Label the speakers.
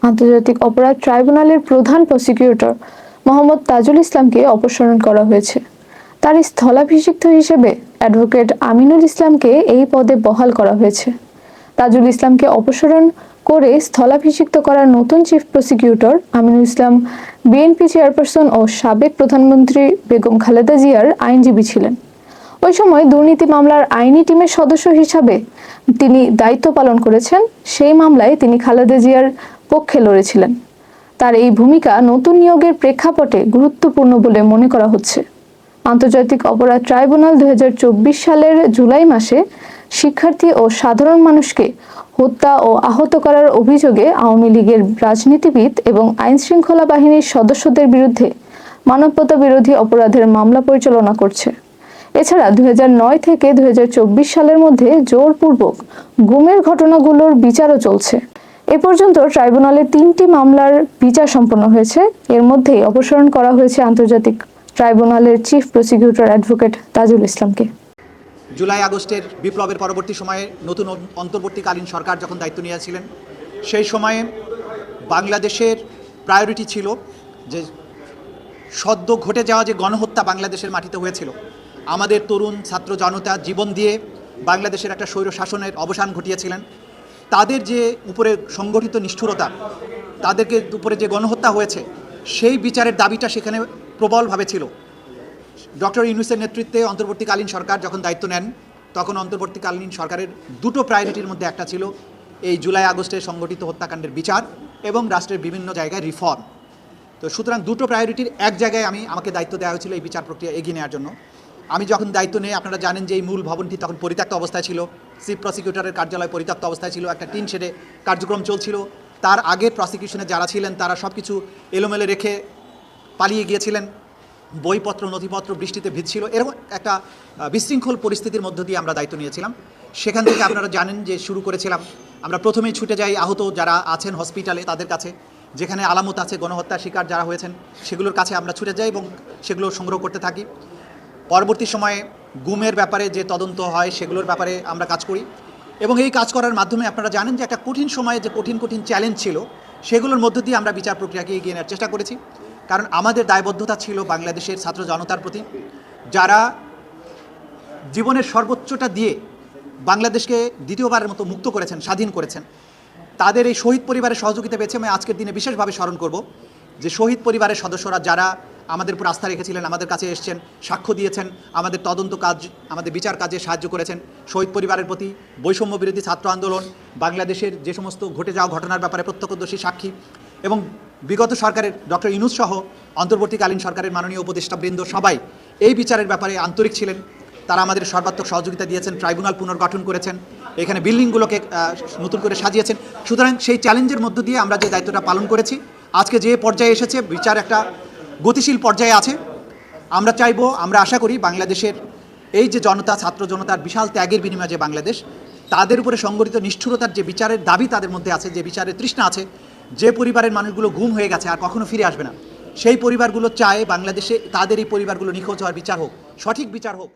Speaker 1: আন্তর্জাতিক অপরাধ ট্রাইব্যুনালের প্রধান প্রসিকিউটর মোহাম্মদ তাজুল ইসলামকে অপসারণ করা হয়েছে। তার স্থলাভিষিক্ত হিসেবে অ্যাডভোকেট আমিনুল ইসলামকে এই পদে বহাল করা হয়েছে। তাজুল ইসলামকে অপসারণ করে স্থলাভিষিক্ত করার নতুন chief prosecutor Aminul Islam BNP chairperson ও সাবেক প্রধানমন্ত্রী বেগম খালেদা জিয়ার আইনজীবী ছিলেন। ওই সময় দুর্নীতি মামলার আইনি টিমের সদস্য হিসাবে তিনি দায়িত্ব পালন করেছেন। সেই মামলায় তিনি খালেদা জিয়ার পক্ষে লড়েছিলেন। তার এই ভূমিকা নতুন নিয়োগের প্রেক্ষাপটে গুরুত্বপূর্ণ বলে মনে করা হচ্ছে। আন্তর্জাতিক অপরাধ ট্রাইব্যুনাল 2024 সালের জুলাই মাসে শিক্ষার্থী ও সাধারণ মানুষকে হত্যা ও আহত করার অভিযোগে আওয়ামী লীগের রাজনীতিবিদ এবং আইনশৃঙ্খলা বাহিনীর সদস্যদের বিরুদ্ধে মানবতা বিরোধী অপরাধের মামলা পরিচালনা করছে। এছাড়া 2009 থেকে 2024 সালের মধ্যে জোরপূর্বক গুমের ঘটনাগুলোর বিচারও চলছে। এ পর্যন্ত ট্রাইব্যুনালে 3টি মামলার বিচার সম্পন্ন হয়েছে। এর মধ্যেই অপসারণ করা হয়েছে আন্তর্জাতিক ট্রাইব্যুনালের চিফ প্রসিকিউটর অ্যাডভোকেট তাজুল ইসলামকে।
Speaker 2: জুলাই আগস্টের বিপ্লবের পরবর্তী সময়ে নতুন অন্তর্বর্তীকালীন সরকার যখন দায়িত্ব নিয়েছিলেন, সেই সময়ে বাংলাদেশের প্রায়োরিটি ছিল যে সদ্য ঘটে যাওয়া যে গণহত্যা বাংলাদেশের মাটিতে হয়েছিল, আমাদের তরুণ ছাত্র জনতা জীবন দিয়ে বাংলাদেশের একটা স্বৈর শাসনের অবসান ঘটিয়েছিলেন। তাদের যে উপরে সংগঠিত নিষ্ঠুরতা, তাদেরকে উপরে যে গণহত্যা হয়েছে, সেই বিচারের দাবিটা সেখানে প্রবলভাবে ছিল। ডক্টর ইউনূসের নেতৃত্বে অন্তর্বর্তীকালীন সরকার যখন দায়িত্ব নেন, তখন অন্তর্বর্তীকালীন সরকারের দুটো প্রায়োরিটির মধ্যে একটা ছিল এই জুলাই আগস্টের সংগঠিত হত্যাকাণ্ডের বিচার এবং রাষ্ট্রের বিভিন্ন জায়গায় রিফর্ম। তো সুতরাং দুটো প্রায়োরিটির এক জায়গায় আমাকে দায়িত্ব দেওয়া হয়েছিল এই বিচার প্রক্রিয়া এগিয়ে নেওয়ার জন্য। আমি যখন দায়িত্ব নিয়ে, আপনারা জানেন যে এই মূল ভবনটি তখন পরিত্যক্ত অবস্থায় ছিল, চিফ প্রসিকিউটরের কার্যালয় পরিত্যক্ত অবস্থায় ছিল, একটা টিন শেডে কার্যক্রম চলছিল। তার আগের প্রসিকিউশনে যারা ছিলেন তারা সব কিছু এলোমেলো রেখে পালিয়ে গিয়েছিলেন, বইপত্র নথিপত্র বৃষ্টিতে ভিজছিল। এরকম একটা বিশৃঙ্খল পরিস্থিতির মধ্য দিয়ে আমরা দায়িত্ব নিয়েছিলাম। সেখান থেকে আপনারা জানেন যে শুরু করেছিলাম, আমরা প্রথমেই ছুটে যাই আহত যারা আছেন হসপিটালে তাদের কাছে, যেখানে আলামত আছে গণহত্যার শিকার যারা হয়েছেন সেগুলোর কাছে আমরা ছুটে যাই এবং সেগুলো সংগ্রহ করতে থাকি। পরবর্তী সময়ে গুমের ব্যাপারে যে তদন্ত হয় সেগুলোর ব্যাপারে আমরা কাজ করি এবং এই কাজ করার মাধ্যমে আপনারা জানেন যে একটা কঠিন সময়ে যে কঠিন চ্যালেঞ্জ ছিল, সেগুলোর মধ্য দিয়ে আমরা বিচার প্রক্রিয়াকে এগিয়ে নেওয়ার চেষ্টা করেছি। কারণ আমাদের দায়বদ্ধতা ছিল বাংলাদেশের ছাত্র জনতার প্রতি, যারা জীবনের সর্বোচ্চটা দিয়ে বাংলাদেশকে দ্বিতীয়বারের মতো মুক্ত করেছেন, স্বাধীন করেছেন। তাদের এই শহীদ পরিবারের সহযোগিতা পেয়েছে। আমি আজকের দিনে বিশেষভাবে স্মরণ করব যে শহীদ পরিবারের সদস্যরা যারা আমাদের উপর আস্থা রেখেছিলেন, আমাদের কাছে এসেছেন, সাক্ষ্য দিয়েছেন, আমাদের তদন্ত কাজ, আমাদের বিচার কাজে সাহায্য করেছেন। শহীদ পরিবারের প্রতি বৈষম্য বিরোধী ছাত্র আন্দোলন, বাংলাদেশের যে সমস্ত ঘটে যাওয়া ঘটনার ব্যাপারে প্রত্যক্ষদর্শী সাক্ষী এবং বিগত সরকারের ডক্টর ইউনূস সহ অন্তর্বর্তীকালীন সরকারের মাননীয় উপদেষ্টাবৃন্দ সবাই এই বিচারের ব্যাপারে আন্তরিক ছিলেন। তারা আমাদের সর্বাত্মক সহযোগিতা দিয়েছেন, ট্রাইব্যুনাল পুনর্গঠন করেছেন, এখানে বিল্ডিংগুলোকে নতুন করে সাজিয়েছেন। সুতরাং সেই চ্যালেঞ্জের মধ্য দিয়ে আমরা যে দায়িত্বটা পালন করেছি, আজকে যে পর্যায়ে এসেছে বিচার একটা গতিশীল পর্যায়ে আছে। আমরা চাইবো, আমরা আশা করি বাংলাদেশের এই যে জনতা, ছাত্র জনতার বিশাল ত্যাগের বিনিময়ে যে বাংলাদেশ, তাদের উপরে সংগঠিত নিষ্ঠুরতার যে বিচারের দাবি তাদের মধ্যে আছে, যে বিচারের তৃষ্ণা আছে, যে পরিবারের মানুষগুলো গুম হয়ে গেছে আর কখনো ফিরে আসবে না, সেই পরিবারগুলো চায় বাংলাদেশে তাদের এই পরিবারগুলো নিখোঁজ হওয়ার বিচার হোক, সঠিক বিচার হোক।